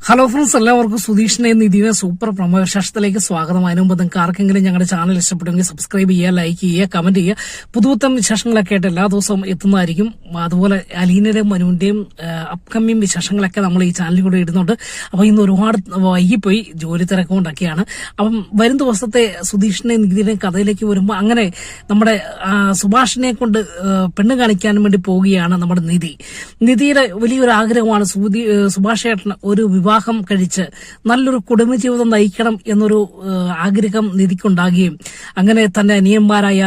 Hello friends, എല്ലാവർക്കും സുധീഷിന്റെ നിധിയുടെ super promo വിശേഷത്തിലേക്ക് സ്വാഗതം. അതിനു മുമ്പ് നിങ്ങൾക്ക് ആർക്കെങ്കിലും ഞങ്ങളുടെ ചാനൽ ഇഷ്ടപ്പെടുമെങ്കിൽ സബ്സ്ക്രൈബ് ചെയ്യുക, ലൈക്ക് ചെയ്യുക, കമന്റ് ചെയ്യുക. പുതുപുത്തൻ വിശേഷങ്ങളൊക്കെ ആയിട്ട് എല്ലാ ദിവസവും എത്തുന്നതായിരിക്കും. അതുപോലെ അലീനയുടെയും മനുവിന്റെയും അപ്കമ്മിങ് വിശേഷങ്ങളൊക്കെ നമ്മൾ ഈ ചാനലിൽ കൂടെ ഇടുന്നുണ്ട്. അപ്പൊ ഇന്ന് ഒരുപാട് വൈകിപ്പോയി, ജോലി തിരക്കുകൊണ്ടൊക്കെയാണ്. അപ്പം വരും ദിവസത്തെ സുധീഷിന്റെ നിധിയുടെയും കഥയിലേക്ക് വരുമ്പോൾ അങ്ങനെ നമ്മുടെ സുഭാഷിനെ കൊണ്ട് പെണ്ണ് കാണിക്കാൻ വേണ്ടി പോവുകയാണ് നമ്മുടെ നിധിയുടെ വലിയൊരു ആഗ്രഹമാണ് സുഭാഷ് ഏട്ടന് ഒരു വിവാഹം കഴിച്ച് നല്ലൊരു കുടുംബജീവിതം നയിക്കണം എന്നൊരു ആഗ്രഹം നിധിക്കുണ്ടാകുകയും അങ്ങനെ തന്റെ അനിയന്മാരായ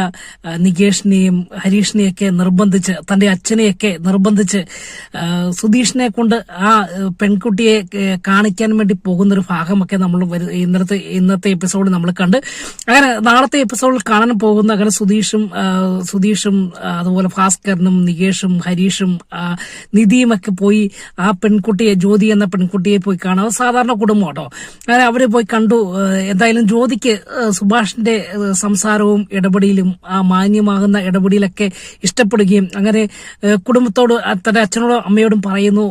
നികേഷിനെയും ഹരീഷിനെയൊക്കെ നിർബന്ധിച്ച്, തന്റെ അച്ഛനെയൊക്കെ നിർബന്ധിച്ച് സുധീഷിനെ കൊണ്ട് ആ പെൺകുട്ടിയെ കാണിക്കാൻ വേണ്ടി പോകുന്നൊരു ഭാഗമൊക്കെ നമ്മൾ ഇന്നത്തെ എപ്പിസോഡ് നമ്മൾ കണ്ട്. അങ്ങനെ നാളത്തെ എപ്പിസോഡിൽ കാണാൻ പോകുന്ന അങ്ങനെ സുധീഷും അതുപോലെ ഭാസ്കരനും നികേഷും ഹരീഷും നിധിയുമൊക്കെ പോയി ആ പെൺകുട്ടിയെ, ജ്യോതി എന്ന പെൺകുട്ടിയെ പോയി കാണാം. സാധാരണ കുടുംബം കേട്ടോ. അങ്ങനെ അവര് പോയി കണ്ടു. എന്തായാലും ജ്യോതിക്ക് സുഭാഷിന്റെ സംസാരവും ഇടപെടലും ആ മാന്യമാകുന്ന ഇടപെടലൊക്കെ ഇഷ്ടപ്പെടുകയും അങ്ങനെ കുടുംബത്തോട്, തന്റെ അച്ഛനോടും അമ്മയോടും പറയുന്നു,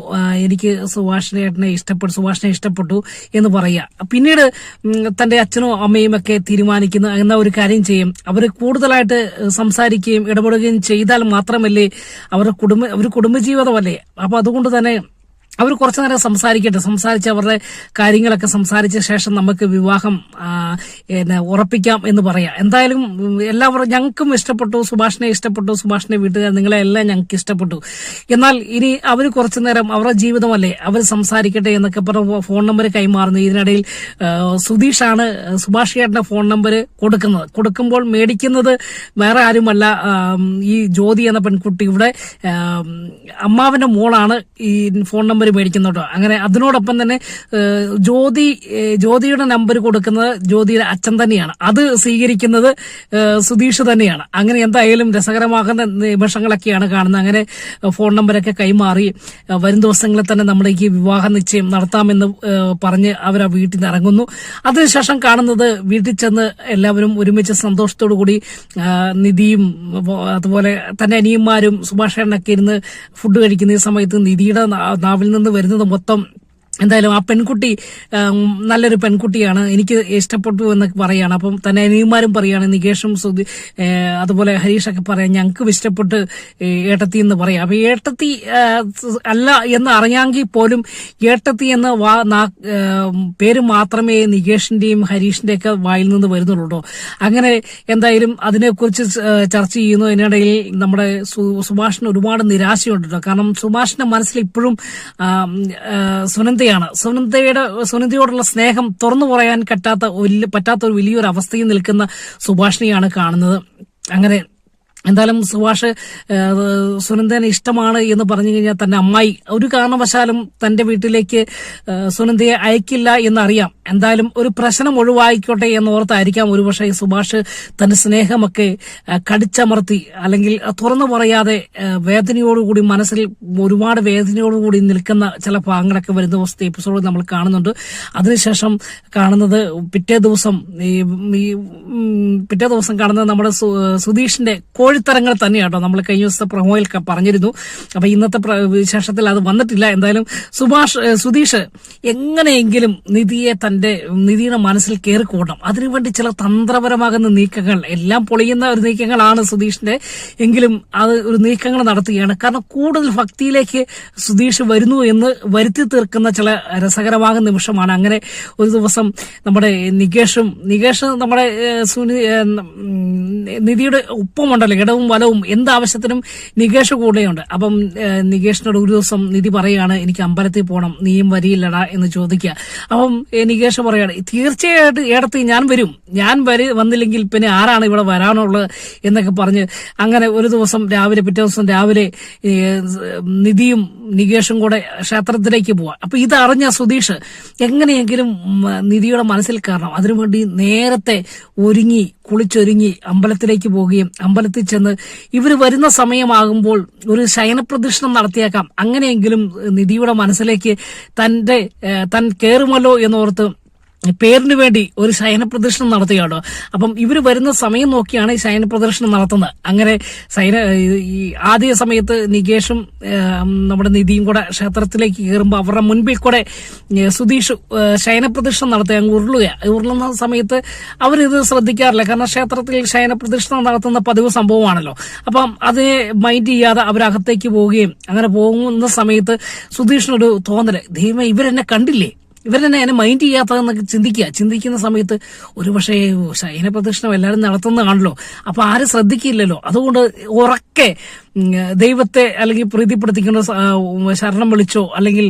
എനിക്ക് സുഭാഷിനെ ഇഷ്ടപ്പെട്ടു എന്ന് പറയുക. പിന്നീട് തന്റെ അച്ഛനും അമ്മയും ഒക്കെ തീരുമാനിക്കുന്നു എന്ന ഒരു കാര്യം ചെയ്യും. അവര് കൂടുതലായിട്ട് സംസാരിക്കുകയും ഇടപെടുകയും ചെയ്താൽ മാത്രമല്ലേ അവരുടെ കുടുംബജീവിതമല്ലേ. അപ്പൊ അതുകൊണ്ട് തന്നെ അവർ കുറച്ചു നേരം സംസാരിച്ച് അവരുടെ കാര്യങ്ങളൊക്കെ സംസാരിച്ച ശേഷം നമുക്ക് വിവാഹം ഉറപ്പിക്കാം എന്ന് പറയാം. എന്തായാലും എല്ലാവരും ഞങ്ങൾക്കും ഇഷ്ടപ്പെട്ടു, സുഭാഷിനെ വീട്ടുകാർ നിങ്ങളെല്ലാം ഞങ്ങൾക്ക് ഇഷ്ടപ്പെട്ടു. എന്നാൽ ഇനി അവർ കുറച്ചു നേരം അവരുടെ ജീവിതമല്ലേ, അവർ സംസാരിക്കട്ടെ എന്നൊക്കെ പറഞ്ഞ ഫോൺ നമ്പർ കൈമാറുന്നു. ഇതിനിടയിൽ സുധീഷാണ് സുഭാഷ് ചേട്ടന്റെ ഫോൺ നമ്പർ കൊടുക്കുമ്പോൾ മേടിക്കുന്നത് വേറെ ആരുമല്ല, ഈ ജ്യോതി എന്ന പെൺകുട്ടിയുടെ അമ്മാവന്റെ മോളാണ് ഈ ഫോൺ നമ്പർ മേടിക്കുന്നുണ്ടോ. അങ്ങനെ അതിനോടൊപ്പം തന്നെ ജ്യോതിയുടെ നമ്പർ കൊടുക്കുന്നത് ജ്യോതിയുടെ അച്ഛൻ തന്നെയാണ്, അത് സ്വീകരിക്കുന്നത് സുധീഷ് തന്നെയാണ്. അങ്ങനെ എന്തായാലും രസകരമാകുന്ന നിമിഷങ്ങളൊക്കെയാണ് കാണുന്നത്. അങ്ങനെ ഫോൺ നമ്പരൊക്കെ കൈമാറി വരും ദിവസങ്ങളിൽ തന്നെ നമ്മുടെ വിവാഹ നിശ്ചയം നടത്താമെന്ന് പറഞ്ഞ് അവർ ആ വീട്ടിൽ നിന്ന് ഇറങ്ങുന്നു. അതിനുശേഷം കാണുന്നത് വീട്ടിൽ ചെന്ന് എല്ലാവരും ഒരുമിച്ച് സന്തോഷത്തോടു കൂടി നിധിയും അതുപോലെ തന്റെ അനിയന്മാരും സുഭാഷേട്ടനൊക്കെ ഇരുന്ന് ഫുഡ് കഴിക്കുന്ന ഈ സമയത്ത് നിധിയുടെ നാവിൽ നിന്ന് വരുന്നത് മൊത്തം എന്തായാലും ആ പെൺകുട്ടി നല്ലൊരു പെൺകുട്ടിയാണ്, എനിക്ക് ഇഷ്ടപ്പെട്ടു എന്നൊക്കെ പറയാണ്. അപ്പം തന്നെ അനിയന്മാരും പറയാണ്, നികേഷും അതുപോലെ ഹരീഷൊക്കെ പറയാം, ഞങ്ങൾക്കും ഇഷ്ടപ്പെട്ട് ഏട്ടത്തി എന്ന് പറയാം. അപ്പൊ ഏട്ടത്തി അല്ല എന്ന് അറിയാമെങ്കിൽ പോലും ഏട്ടത്തി എന്ന പേര് മാത്രമേ നികേഷിന്റെയും ഹരീഷിന്റെ ഒക്കെ വായിൽ നിന്ന് വരുന്നുള്ളൂ. അങ്ങനെ എന്തായാലും അതിനെക്കുറിച്ച് ചർച്ച ചെയ്യുന്നു. അതിനിടയിൽ നമ്മുടെ സുഭാഷിന് ഒരുപാട് നിരാശയുണ്ട് കേട്ടോ. കാരണം സുഭാഷിന്റെ മനസ്സിൽ ഇപ്പോഴും സുനന്ദയോടുള്ള സ്നേഹം തുറന്നു പറയാൻ പറ്റാത്ത ഒരു വലിയൊരു അവസ്ഥയിൽ നിൽക്കുന്ന സുഭാഷിനെയാണ് കാണുന്നത്. അങ്ങനെ എന്തായാലും സുഭാഷ് സുനന്ദനെ ഇഷ്ടമാണ് എന്ന് പറഞ്ഞു കഴിഞ്ഞാൽ തന്നെ അമ്മായി ഒരു കാരണവശാലും തന്റെ വീട്ടിലേക്ക് സുനന്ദയെ അയക്കില്ല എന്നറിയാം. എന്തായാലും ഒരു പ്രശ്നം ഒഴിവായിക്കോട്ടെ എന്നോർത്തായിരിക്കാം ഒരുപക്ഷെ സുഭാഷ് തന്റെ സ്നേഹമൊക്കെ കടിച്ചമർത്തി അല്ലെങ്കിൽ തുറന്നു പറയാതെ വേദനയോടുകൂടി, മനസ്സിൽ ഒരുപാട് വേദനയോടുകൂടി നിൽക്കുന്ന ചില ഭാഗങ്ങളൊക്കെ വരുന്ന ദിവസത്തെ എപ്പിസോഡ് നമ്മൾ കാണുന്നുണ്ട്. അതിനുശേഷം കാണുന്നത് പിറ്റേ ദിവസം കാണുന്നത് നമ്മുടെ സുധീഷിന്റെ കോഴിത്തരങ്ങൾ തന്നെയാട്ടോ. നമ്മൾ കഴിഞ്ഞ ദിവസത്തെ പ്രൊമോയിൽ പറഞ്ഞിരുന്നു. അപ്പൊ ഇന്നത്തെ വിശേഷത്തിൽ അത് വന്നിട്ടില്ല. എന്തായാലും സുധീഷ് എങ്ങനെയെങ്കിലും നിധിയുടെ മനസ്സിൽ കയറിക്കൂടണം. അതിനുവേണ്ടി ചില തന്ത്രപരമാകുന്ന നീക്കങ്ങൾ, എല്ലാം പൊളിയുന്ന ഒരു നീക്കങ്ങളാണ് സുധീഷിന്റെ, എങ്കിലും അത് ഒരു നീക്കങ്ങൾ നടത്തുകയാണ്. കാരണം കൂടുതൽ ഭക്തിയിലേക്ക് സുധീഷ് വരുന്നു എന്ന് വരുത്തി തീർക്കുന്ന ചില രസകരമാകുന്ന നിമിഷമാണ്. അങ്ങനെ ഒരു ദിവസം നമ്മുടെ നികേഷ് നമ്മുടെ നിധിയുടെ ഒപ്പമുണ്ടല്ലോ, ഇടവും വലവും എന്താവശ്യത്തിനും നികേഷ് കൂടെയുണ്ട്. അപ്പം നികേഷിനോട് ഒരു ദിവസം നിധി പറയാണ്, എനിക്ക് അമ്പലത്തിൽ പോകണം, നീയും വരിയില്ലടാ എന്ന് ചോദിക്കുക. അപ്പം നികേഷ് പറയാണ്, തീർച്ചയായിട്ടും ഏടത്തി ഞാൻ വരും, വന്നില്ലെങ്കിൽ പിന്നെ ആരാണ് ഇവിടെ വരാനുള്ളത് എന്നൊക്കെ പറഞ്ഞ് അങ്ങനെ ഒരു ദിവസം പിറ്റേ ദിവസം രാവിലെ നിധിയും നികേഷും കൂടെ ക്ഷേത്രത്തിലേക്ക് പോവാം. അപ്പൊ ഇതറിഞ്ഞ സുധീഷ് എങ്ങനെയെങ്കിലും നിധിയുടെ മനസ്സിൽ കയറണം. അതിനുവേണ്ടി നേരത്തെ കുളിച്ചൊരുങ്ങി അമ്പലത്തിലേക്ക് പോവുകയും അമ്പലത്തിൽ ചെന്ന് ഇവർ വരുന്ന സമയമാകുമ്പോൾ ഒരു ശയനപ്രദക്ഷിണം നടത്തിയേക്കാം. അങ്ങനെയെങ്കിലും നിധിയുടെ മനസ്സിലേക്ക് താൻ കയറുമല്ലോ എന്നോർത്ത് പേരിന് വേണ്ടി ഒരു ശയന പ്രദർശനം നടത്തുകയാണോ. അപ്പം ഇവര് വരുന്ന സമയം നോക്കിയാണ് ഈ ശയന പ്രദർശനം നടത്തുന്നത്. അങ്ങനെ ഈ ആദ്യ സമയത്ത് നികേഷും നമ്മുടെ നിധിയും കൂടെ ക്ഷേത്രത്തിലേക്ക് കയറുമ്പോൾ അവരുടെ മുൻപിൽ കൂടെ സുധീഷ് ശയന പ്രദർശനം നടത്തുക, അങ്ങ് ഉരുളുന്ന സമയത്ത് അവരിത് ശ്രദ്ധിക്കാറില്ല. കാരണം ക്ഷേത്രത്തിൽ ശയന പ്രദർശനം നടത്തുന്ന പതിവ് സംഭവമാണല്ലോ. അപ്പം അത് മൈൻഡ് ചെയ്യാതെ അവരകത്തേക്ക് പോവുകയും അങ്ങനെ പോകുന്ന സമയത്ത് സുധീഷിനൊരു തോന്നല്, ദൈവമേ ഇവരെന്നെ കണ്ടില്ലേ, ഇവരെന്നെ എന്നെ മൈൻഡ് ചെയ്യാത്തതെന്നൊക്കെ ചിന്തിക്കുന്ന സമയത്ത് ഒരു പക്ഷേ ശയന പ്രദർശനം എല്ലാവരും നടത്തുന്നതാണല്ലോ, അപ്പൊ ആരും ശ്രദ്ധിക്കില്ലല്ലോ. അതുകൊണ്ട് ഉറക്കെ ദൈവത്തെ അല്ലെങ്കിൽ പ്രീതിപ്പെടുത്തിക്കൊണ്ട് ശരണം വിളിച്ചോ അല്ലെങ്കിൽ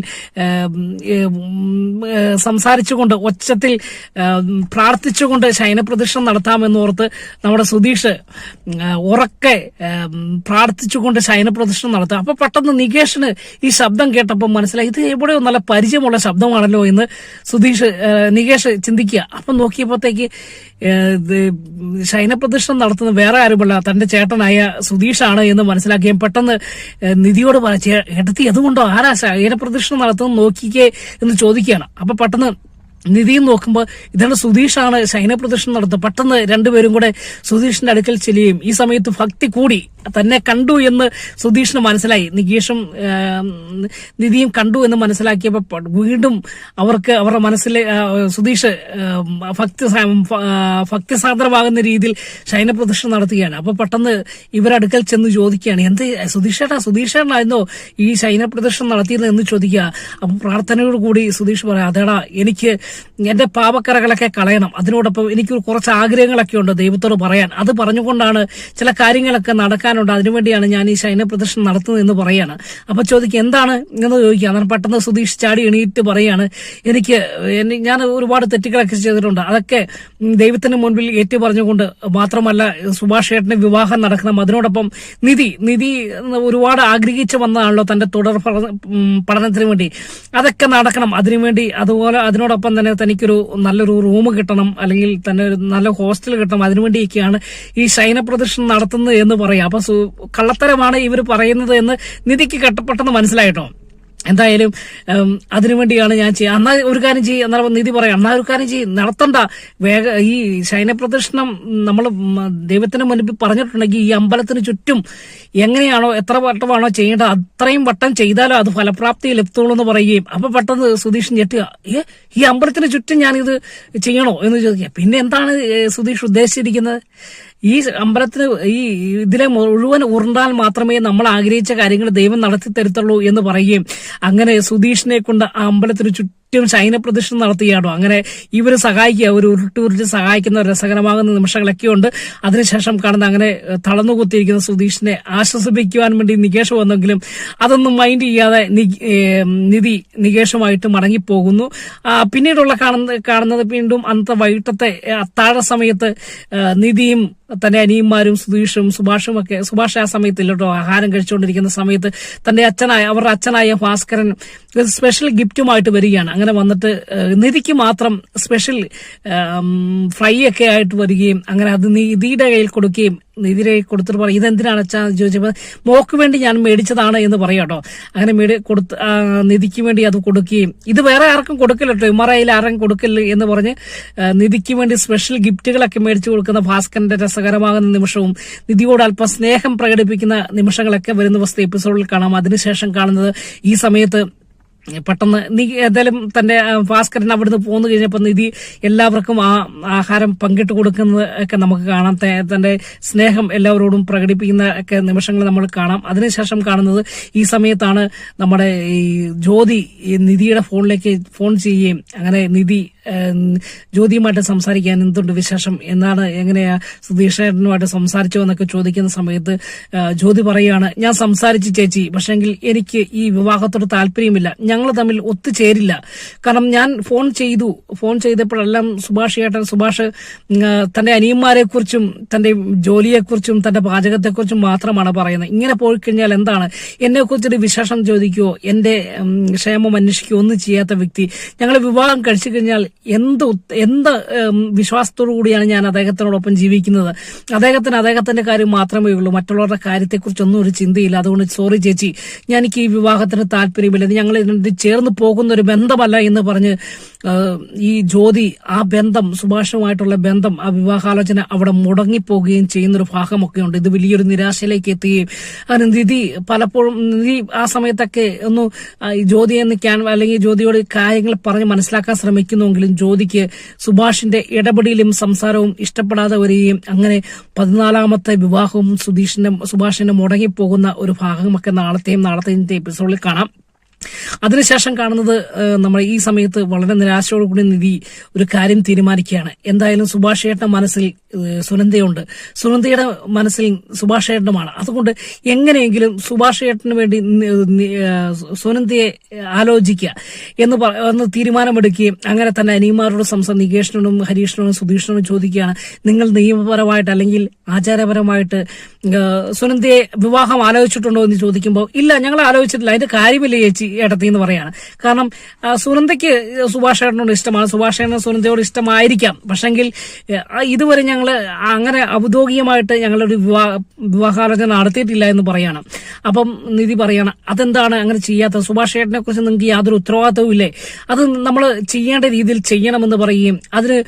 സംസാരിച്ചുകൊണ്ട് ഒച്ചത്തിൽ പ്രാർത്ഥിച്ചുകൊണ്ട് ശയന പ്രദർശനം നടത്താമെന്നോർത്ത് നമ്മുടെ സുധീഷ് ഉറക്കെ പ്രാർത്ഥിച്ചുകൊണ്ട് ശയന പ്രദർശനം നടത്തുക. അപ്പൊ പെട്ടെന്ന് നികേഷിന് ഈ ശബ്ദം കേട്ടപ്പോൾ മനസ്സിലായി, ഇത് എവിടെയോ നല്ല പരിചയമുള്ള ശബ്ദമാണല്ലോ എന്ന് നികേഷ് ചിന്തിക്കുക. അപ്പം നോക്കിയപ്പോഴത്തേക്ക് ശയന പ്രദർശനം നടത്തുന്ന വേറെ ആരുമല്ല, തന്റെ ചേട്ടനായ സുധീഷാണ് എന്ന് മനസ്സിലാക്കുകയും പെട്ടെന്ന് നിധിയോട് ചേട്ടത്തി അതുകൊണ്ടോ ആരാ ശയന പ്രദർശനം നടത്തുന്നത് നോക്കിക്കേ എന്ന് ചോദിക്കുകയാണ്. അപ്പൊ പെട്ടെന്ന് നിധിയും നോക്കുമ്പോൾ ഇതാണ് സുധീഷാണ് ശയന പ്രദർശനം നടത്തുന്നത്. പെട്ടെന്ന് രണ്ടുപേരും കൂടെ സുധീഷിന്റെ അടുക്കൽ ചെല്ലുകയും ഈ സമയത്ത് ഭക്തി കൂടി തന്നെ കണ്ടു എന്ന് സുധീഷിന് മനസ്സിലായി. നികേഷും നിധിയും കണ്ടു എന്ന് മനസ്സിലാക്കിയപ്പോൾ വീണ്ടും അവർക്ക് അവരുടെ മനസ്സിലെ സുധീഷ് ഭക്തിസാന്ദ്രമാകുന്ന രീതിയിൽ ശയന പ്രദർശനം നടത്തുകയാണ്. അപ്പൊ പെട്ടെന്ന് ഇവരടുക്കൽ ചെന്ന് ചോദിക്കുകയാണ്, എന്ത് സുധീഷേട്ടനായിരുന്നോ ഈ ശയന പ്രദർശനം നടത്തിയത് എന്ന് ചോദിക്കുക. അപ്പൊ പ്രാർത്ഥനയോട് കൂടി സുധീഷ് പറയാം, അതേടാ എനിക്ക് എന്റെ പാപക്കറകളൊക്കെ കളയണം, അതിനോടൊപ്പം എനിക്ക് കുറച്ച് ആഗ്രഹങ്ങളൊക്കെ ഉണ്ട് ദൈവത്തോട് പറയാൻ, അത് പറഞ്ഞുകൊണ്ടാണ് ചില കാര്യങ്ങളൊക്കെ നടക്കാനുണ്ട്, അതിനുവേണ്ടിയാണ് ഞാൻ ഈ ശയന പ്രദർശനം നടത്തുന്നത് എന്ന് പറയാണ്. അപ്പൊ ചോദിക്കുക എന്താണ് എന്ന് ചോദിക്കുക. അന്നേരം പെട്ടെന്ന് സുധീഷ് ചാടി എണീറ്റ് പറയാണ്, ഞാൻ ഒരുപാട് തെറ്റുകളൊക്കെ ചെയ്തിട്ടുണ്ട്, അതൊക്കെ ദൈവത്തിന് മുൻപിൽ ഏറ്റു പറഞ്ഞുകൊണ്ട് മാത്രമല്ല സുഭാഷ് ഏട്ടന് വിവാഹം നടക്കണം, അതിനോടൊപ്പം നിധി ഒരുപാട് ആഗ്രഹിച്ചു വന്നതാണല്ലോ തന്റെ തുടർ പഠനത്തിന് വേണ്ടി, അതൊക്കെ നടക്കണം, അതിനുവേണ്ടി അതുപോലെ അതിനോടൊപ്പം തന്നെ തനിക്കൊരു നല്ലൊരു റൂം കിട്ടണം അല്ലെങ്കിൽ തന്നെ ഒരു നല്ല ഹോസ്റ്റൽ കിട്ടണം, അതിനുവേണ്ടിയൊക്കെയാണ് ഈ ശയന പ്രദർശനം നടത്തുന്നത് എന്ന് പറയാം. അപ്പൊ കള്ളത്തരമാണ് ഇവർ പറയുന്നത് എന്ന് നിധിക്ക് പെട്ടെന്ന് മനസ്സിലായിട്ടോ. എന്തായാലും അതിനുവേണ്ടിയാണ് ഞാൻ ചെയ്യുക, എന്നാ ഒരു കാര്യം ചെയ്യും എന്നാൽ നിധി പറയാം, എന്നാ ഒരു കാര്യം ചെയ്യും നടത്തണ്ട, ഈ ശയന പ്രദർശനം നമ്മൾ ദൈവത്തിന് മുൻപിൽ പറഞ്ഞിട്ടുണ്ടെങ്കിൽ ഈ അമ്പലത്തിന് ചുറ്റും എങ്ങനെയാണോ എത്ര വട്ടമാണോ ചെയ്യേണ്ടത് അത്രയും വട്ടം ചെയ്താലോ അത് ഫലപ്രാപ്തി ലഭിത്തോളൂ എന്ന് പറയുകയും. അപ്പൊ പെട്ടെന്ന് സുധീഷ് ഞെട്ടുക, ഈ അമ്പലത്തിന് ചുറ്റും ഞാനിത് ചെയ്യണോ എന്ന് ചോദിക്കുക. പിന്നെ എന്താണ് സുധീഷ് ഉദ്ദേശിച്ചിരിക്കുന്നത്? ഈ അമ്പലത്തിന് ഇതിലെ മുഴുവൻ ഉരുണ്ടാൽ മാത്രമേ നമ്മൾ ആഗ്രഹിച്ച കാര്യങ്ങൾ ദൈവം നടത്തി തരത്തുള്ളൂ എന്ന് പറയുകയും അങ്ങനെ സുധീഷിനെ കൊണ്ട് ആ അമ്പലത്തിന് ചുറ്റും ശയന പ്രദർശനം നടത്തുകയാണോ. അങ്ങനെ ഇവര് സഹായിക്കുക, ഒരു ഉരുട്ടി സഹായിക്കുന്ന രസകരമാകുന്ന നിമിഷങ്ങളൊക്കെ ഉണ്ട്. അതിനുശേഷം കാണുന്ന അങ്ങനെ തളർന്നുകുത്തിയിരിക്കുന്ന സുധീഷിനെ ആശ്വസിപ്പിക്കുവാൻ വേണ്ടി നികേഷ് വന്നെങ്കിലും അതൊന്നും മൈൻഡ് ചെയ്യാതെ നിധി നികേഷുമായിട്ട് മടങ്ങിപ്പോകുന്നു. പിന്നീടുള്ള കാണുന്നത് വീണ്ടും അന്നത്തെ വൈകിട്ടത്തെ അത്താഴ സമയത്ത് നിധിയും തന്റെ അനിയന്മാരും സുഭാഷ് ആ സമയത്തില്ലോ ആഹാരം കഴിച്ചുകൊണ്ടിരിക്കുന്ന സമയത്ത് അവരുടെ അച്ഛനായ ഭാസ്കരൻ ഒരു സ്പെഷ്യൽ ഗിഫ്റ്റുമായിട്ട് വരികയാണ്. അങ്ങനെ വന്നിട്ട് നിധിക്ക് മാത്രം സ്പെഷ്യൽ ഫ്രൈ ഒക്കെ ആയിട്ട് വരികയും അങ്ങനെ അത് നിധിയുടെ കയ്യിൽ കൊടുക്കുകയും നിധിയുടെ കൊടുത്തിട്ട് പറയും, ഇതെന്തിനാണ് അച്ഛാ ചോദിച്ചപ്പോൾ മോക്ക് വേണ്ടി ഞാൻ മേടിച്ചതാണ് എന്ന് പറയാട്ടോ. അങ്ങനെ നിധിക്ക് വേണ്ടി അത് കൊടുക്കുകയും ഇത് വേറെ ആർക്കും കൊടുക്കില്ല കേട്ടോ, ഇമറയിൽ ആരും കൊടുക്കില്ല എന്ന് പറഞ്ഞ് നിധിക്ക് വേണ്ടി സ്പെഷ്യൽ ഗിഫ്റ്റുകളൊക്കെ മേടിച്ചു കൊടുക്കുന്ന ഭാസ്കരന്റെ രസകരമാകുന്ന നിമിഷവും നിധിയോട് അല്പം സ്നേഹം പ്രകടിപ്പിക്കുന്ന നിമിഷങ്ങളൊക്കെ വരുന്ന ദിവസത്തെ എപ്പിസോഡിൽ കാണാം. അതിനുശേഷം കാണുന്നത് ഈ സമയത്ത് പെട്ടെന്ന് ഏതായാലും തന്റെ ഭാസ്കരൻ അവിടുന്ന് പോന്നു കഴിഞ്ഞപ്പോൾ നിധി എല്ലാവർക്കും ആ ആഹാരം പങ്കിട്ട് കൊടുക്കുന്നത് ഒക്കെ നമുക്ക് കാണാം. തന്റെ സ്നേഹം എല്ലാവരോടും പ്രകടിപ്പിക്കുന്ന ഒക്കെ നിമിഷങ്ങൾ നമ്മൾ കാണാം. അതിനുശേഷം കാണുന്നത് ഈ സമയത്താണ് നമ്മുടെ ഈ ജ്യോതി നിധിയുടെ ഫോണിലേക്ക് ഫോൺ ചെയ്യുകയും അങ്ങനെ നിധി ജ്യോതിയുമായിട്ട് സംസാരിക്കാൻ എന്തുണ്ട് വിശേഷം എന്നാണ് എങ്ങനെയാ സുധീഷേട്ടനുമായിട്ട് സംസാരിച്ചോ എന്നൊക്കെ ചോദിക്കുന്ന സമയത്ത് ജ്യോതി പറയുകയാണ്, ഞാൻ സംസാരിച്ചു ചേച്ചി, പക്ഷെങ്കിൽ എനിക്ക് ഈ വിവാഹത്തോട് താല്പര്യമില്ല, ഞങ്ങൾ തമ്മിൽ ഒത്തുചേരില്ല. കാരണം ഞാൻ ഫോൺ ചെയ്തപ്പോഴെല്ലാം സുഭാഷ് തന്റെ അനിയന്മാരെ കുറിച്ചും തന്റെ ജോലിയെക്കുറിച്ചും തന്റെ പാചകത്തെക്കുറിച്ചും മാത്രമാണ് പറയുന്നത്. ഇങ്ങനെ പോയി കഴിഞ്ഞാൽ എന്താണ് എന്നെ കുറിച്ചൊരു വിശേഷം ചോദിക്കുകയോ എന്റെ ക്ഷേമം അന്വേഷിക്കുകയോ ഒന്നും ചെയ്യാത്ത വ്യക്തി, ഞങ്ങൾ വിവാഹം കഴിച്ചു കഴിഞ്ഞാൽ എന്ത് വിശ്വാസത്തോടു കൂടിയാണ് ഞാൻ അദ്ദേഹത്തിനോടൊപ്പം ജീവിക്കുന്നത്. അദ്ദേഹത്തിന്റെ കാര്യം മാത്രമേ ഉള്ളൂ, മറ്റുള്ളവരുടെ കാര്യത്തെക്കുറിച്ചൊന്നും ഒരു ചിന്തയില്ല. അതുകൊണ്ട് സോറി ചേച്ചി, എനിക്ക് ഈ വിവാഹത്തിന് താല്പര്യമില്ല, ഞങ്ങൾ ഇതിനോട് ചേർന്ന് പോകുന്ന ഒരു ബന്ധമല്ല എന്ന് പറഞ്ഞ് ഈ ജ്യോതി ആ ബന്ധം സുഭാഷുമായിട്ടുള്ള ബന്ധം ആ വിവാഹാലോചന അവിടെ മുടങ്ങിപ്പോവുകയും ചെയ്യുന്നൊരു ഭാഗമൊക്കെ ഉണ്ട്. ഇത് വലിയൊരു നിരാശയിലേക്ക് എത്തുകയും അങ്ങനെ നിധി പലപ്പോഴും ആ സമയത്തൊക്കെ ഒന്ന് ജ്യോതിയെ നിൽക്കാൻ അല്ലെങ്കിൽ ജ്യോതിയോട് കാര്യങ്ങൾ പറഞ്ഞ് മനസ്സിലാക്കാൻ ശ്രമിക്കുന്നുവെങ്കിലും ജ്യോതിക്ക് സുഭാഷിന്റെ ഇടപെടലും സംസാരവും ഇഷ്ടപ്പെടാതെ വരികയും അങ്ങനെ 14ാമത്തെ വിവാഹവും സുഭാഷിന്റെ മുടങ്ങിപ്പോകുന്ന ഒരു ഭാഗമൊക്കെ നാളത്തെയും എപ്പിസോഡിൽ കാണാം. അതിനുശേഷം കാണുന്നത് നമ്മൾ ഈ സമയത്ത് വളരെ നിരാശയോടുകൂടി നിധി ഒരു കാര്യം തീരുമാനിക്കുകയാണ്. എന്തായാലും സുഭാഷ് ഏട്ടന്റെ മനസ്സിൽ സുനന്ദയുണ്ട്, സുനന്ദയുടെ മനസ്സിൽ സുഭാഷ് ഏട്ടനുമാണ്. അതുകൊണ്ട് എങ്ങനെയെങ്കിലും സുഭാഷ് ഏട്ടന് വേണ്ടി സുനന്ദയെ ആലോചിക്കുക എന്ന് തീരുമാനമെടുക്കുകയും അങ്ങനെ തന്നെ അനിയന്മാരോട് നികേഷിനോടും ഹരീഷിനോടും സുധീഷിനോടും ചോദിക്കുകയാണ്, നിങ്ങൾ നിയമപരമായിട്ട് അല്ലെങ്കിൽ ആചാരപരമായിട്ട് സുനന്ദയെ വിവാഹം ആലോചിച്ചിട്ടുണ്ടോ എന്ന് ചോദിക്കുമ്പോൾ ഇല്ല, ഞങ്ങൾ ആലോചിച്ചിട്ടില്ല, അതിന്റെ കാര്യമില്ല ചേച്ചി ഏട്ടത്തി എന്ന് പറയാണ്. കാരണം സുനന്ദയ്ക്ക് സുഭാഷ് ഏട്ടനോട് ഇഷ്ടമാണ്, സുഭാഷ് ഏട്ടന് സുനന്ദയോട് ഇഷ്ടമായിരിക്കാം, പക്ഷെങ്കിൽ ഇതുവരെ ഞങ്ങൾ അങ്ങനെ ഔദ്യോഗികമായിട്ട് ഞങ്ങളൊരു വിവാഹാലോചന നടത്തിയിട്ടില്ല എന്ന് പറയാണ്. അപ്പം നിധി പറയാണ്, അതെന്താണ് അങ്ങനെ ചെയ്യാത്തത്? സുഭാഷ് ഏട്ടനെ കുറിച്ച് നിങ്ങൾക്ക് യാതൊരു ഉത്തരവാദിത്തവും ഇല്ലേ? അത് നമ്മൾ ചെയ്യേണ്ട രീതിയിൽ ചെയ്യണമെന്ന് പറയുകയും അതിന്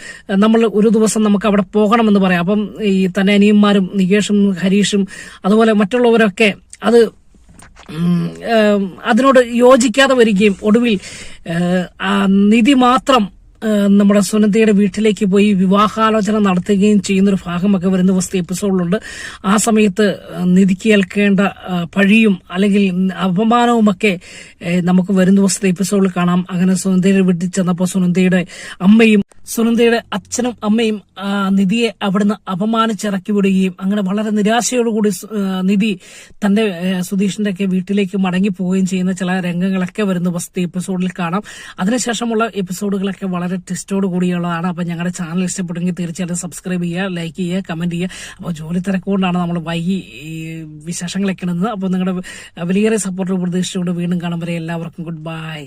നമ്മൾ ഒരു ദിവസം നമുക്ക് അവിടെ പോകണമെന്ന് പറയാം. അപ്പം ഈ തന്നെ അനിയന്മാരും നികേഷും ഹരീഷും അതുപോലെ മറ്റുള്ളവരൊക്കെ അതിനോട് യോജിക്കാതെ വരികയും ഒടുവിൽ നിധി മാത്രം നമ്മുടെ സുനന്ദയുടെ വീട്ടിലേക്ക് പോയി വിവാഹാലോചന നടത്തുകയും ചെയ്യുന്നൊരു ഭാഗമൊക്കെ വരുന്ന ദിവസത്തെ എപ്പിസോഡിലുണ്ട്. ആ സമയത്ത് നിധിക്ക് ഏൽക്കേണ്ട പഴിയും അല്ലെങ്കിൽ അപമാനവുമൊക്കെ നമുക്ക് വരും ദിവസത്തെ എപ്പിസോഡിൽ കാണാം. അങ്ങനെ സുനന്ദയുടെ വീട്ടിൽ ചെന്നപ്പോൾ സുനന്ദയുടെ അമ്മയും സുനന്ദയുടെ അച്ഛനും അമ്മയും നിധിയെ അവിടുന്ന് അപമാനിച്ചിറക്കി വിടുകയും അങ്ങനെ വളരെ നിരാശയോടുകൂടി നിധി തന്റെ സുധീഷിന്റെ ഒക്കെ വീട്ടിലേക്ക് മടങ്ങിപ്പോവുകയും ചെയ്യുന്ന ചില രംഗങ്ങളൊക്കെ വരുന്ന ദിവസത്തെ എപ്പിസോഡിൽ കാണാം. അതിനുശേഷമുള്ള എപ്പിസോഡുകളൊക്കെ വളരെ ടെസ്റ്റോട് കൂടിയുള്ളതാണ്. അപ്പൊ ഞങ്ങളുടെ ചാനൽ ഇഷ്ടപ്പെട്ടെങ്കിൽ തീർച്ചയായിട്ടും സബ്സ്ക്രൈബ് ചെയ്യുക, ലൈക്ക് ചെയ്യുക, കമന്റ് ചെയ്യുക. അപ്പോൾ ജോലി തിരക്കുകൊണ്ടാണ് നമ്മൾ വൈകി ഈ വിശേഷങ്ങളൊക്കെ ഇടുന്നത്. അപ്പോൾ നിങ്ങളുടെ വലിയേറെ സപ്പോർട്ട് പ്രതീക്ഷിച്ചുകൊണ്ട് വീണ്ടും കാണും വരെ എല്ലാവർക്കും ഗുഡ് ബൈ.